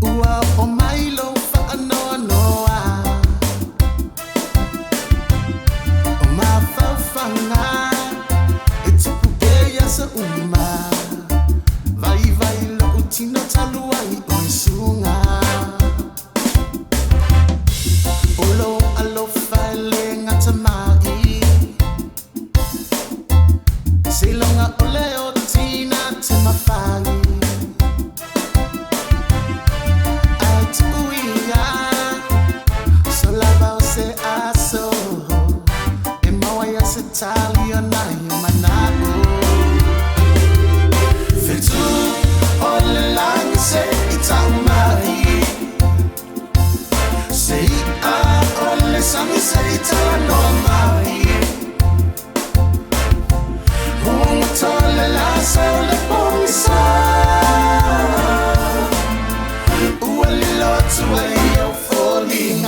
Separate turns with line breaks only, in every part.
Ua o mailo whaanoa noa O mawhauwhanga E tupu e asa uma Vai vai lo utino taluai o isunga Olo alofa ele ngata mai Silonga ole o tina te mawhai Italia na manao Fetu ole lang se itamai Sei a ole sami se itano mai Tole la sole pomisa Ueli lotu e yo falling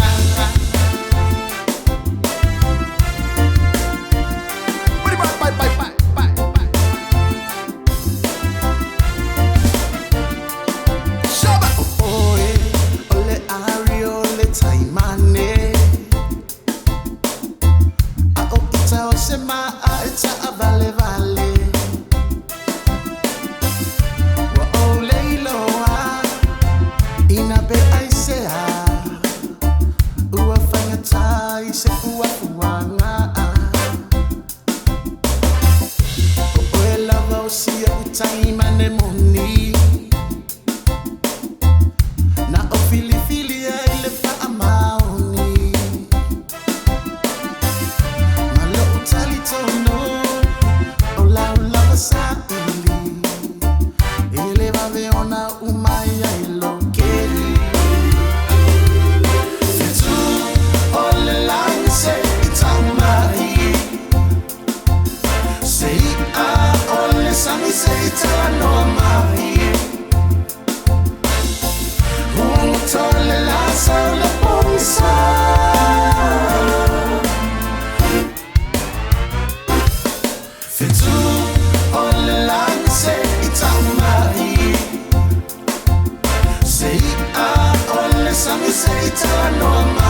Sema aita vale vale Wa ole iloa Ina be aisea Ua whangata ise ua uanga Oe lava o sia utaimane moni Na o fili fili e le wha maoni Tono, o la lava saili, ele va veona umaya ilo keri. Fetu ole lang se itamai, sei a ole sami se itano mai. Tole la sole pomisa. Fetu ole lang se itamai Sei a ole sami se itano mai